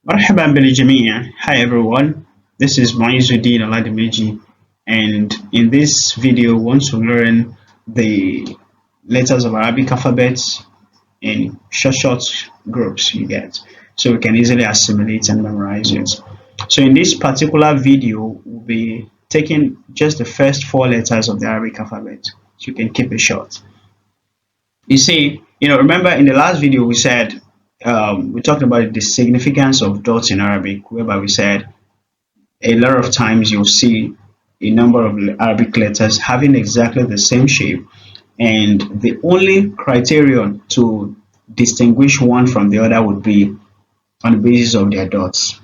مرحبا بالجميع. Hi everyone, this is Muizudeen Oladimeji, and in this video we want to learn the letters of Arabic alphabet in short groups you get, so we can easily assimilate and memorize it. So in this particular video we'll be taking just the first four letters of the Arabic alphabet, so you can keep it short. You see, remember in the last video we said we talked about the significance of dots in Arabic, whereby we said a lot of times you'll see a number of Arabic letters having exactly the same shape, and the only criterion to distinguish one from the other would be on the basis of their dots.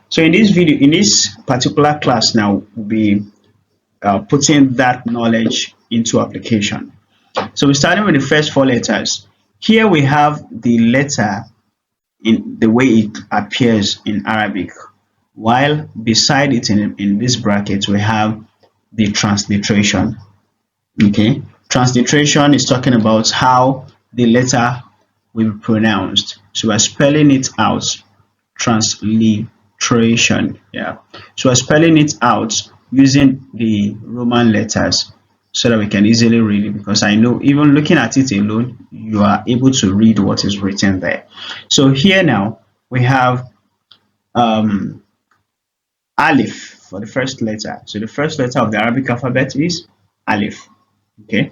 So in this particular class now, we'll be putting that knowledge into application. So we're starting with the first four letters. Here we have the letter in the way it appears in Arabic, while beside it in this bracket we have the transliteration. Okay, transliteration is talking about how the letter will be pronounced. So we're spelling it out. Transliteration. Yeah. So we're spelling it out using the Roman letters so that we can easily read it, because I know even looking at it alone you are able to read what is written there. So here now we have um, Alif for the first letter. So the first letter of the Arabic alphabet is Alif. Okay,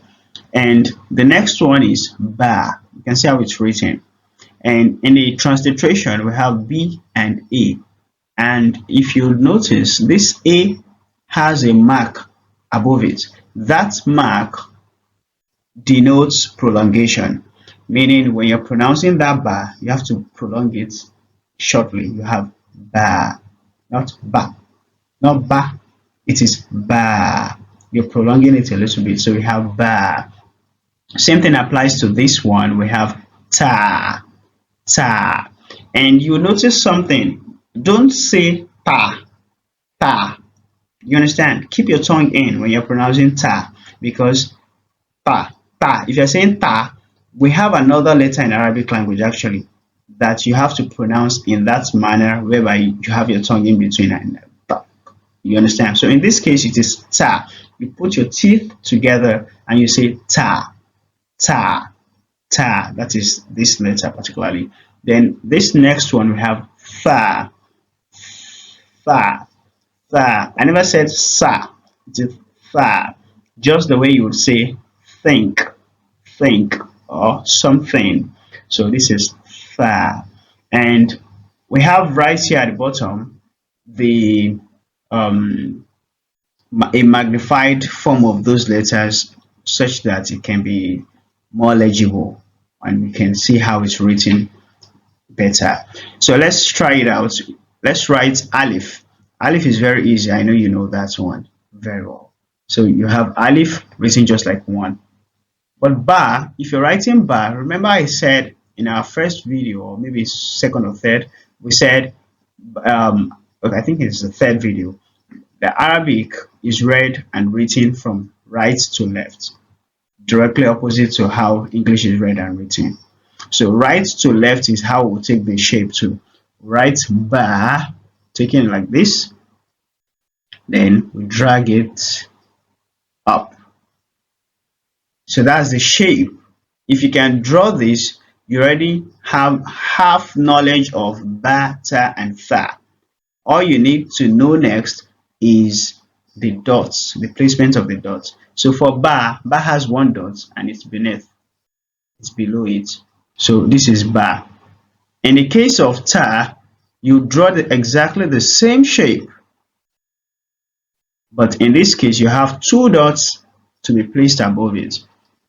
and the next one is Ba. You can see how it's written. And in the transliteration we have B and A. And if you notice, this A has a mark above it. That mark denotes prolongation, meaning when you're pronouncing that ba, you have to prolong it shortly. You have ba, not ba, not ba. It is ba. You're prolonging it a little bit, so we have ba. Same thing applies to this one. We have ta, ta, and you notice something. Don't say ta, ta. You understand? Keep your tongue in when you're pronouncing ta, because ta, ta. If you're saying ta, we have another letter in Arabic language actually that you have to pronounce in that manner, whereby you have your tongue in between and ta. You understand? So in this case, it is ta. You put your teeth together and you say ta, ta, ta. That is this letter particularly. Then this next one we have fa, fa, fa. I never said sa. It is fa. Just the way you would say think, think, or something. So this is fa. And we have right here at the bottom the um, a magnified form of those letters such that it can be more legible and we can see how it's written better. So let's try it out. Let's write Alif. Alif is very easy. I know you know that one very well. So you have Alif written just like one. But Ba, if you're writing Ba, remember I said in our first video, or maybe second or third, we said, okay, I think it's the third video, the Arabic is read and written from right to left, directly opposite to how English is read and written. So right to left is how we'll take the shape to right Ba, taking it like this, then we drag it up. So that's the shape. If you can draw this, you already have half knowledge of ba, ta, and tha. All you need to know next is the dots, the placement of the dots. So for ba, ba has one dot and it's beneath, it's below it. So this is ba. In the case of ta, you draw exactly the same shape, but in this case you have two dots to be placed above it.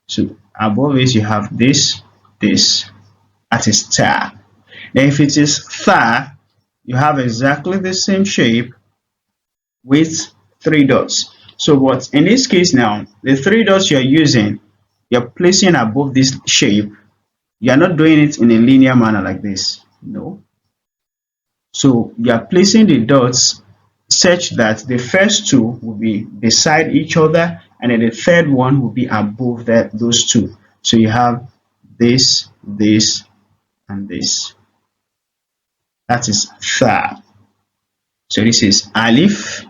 So above it you have this, that is ta. Then if it is tha, you have exactly the same shape with three dots. So what in this case now, the three dots you're using, you're placing above this shape. You're not doing it in a linear manner like this. No. So you're placing the dots such that the first two will be beside each other and then the third one will be above those two. So you have this, this, and this. That is tha. So this is alif,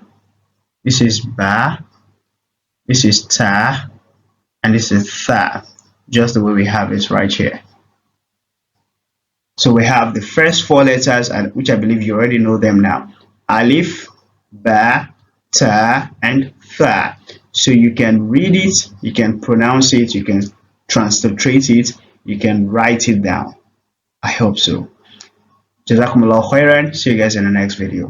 this is ba, this is ta, and this is tha, just the way we have it right here. So we have the first four letters, and which I believe you already know them now. Alif, ba, ta, and tha. So you can read it, you can pronounce it, you can transliterate it, you can write it down. I hope so. Jazakumullah khairan. See you guys in the next video.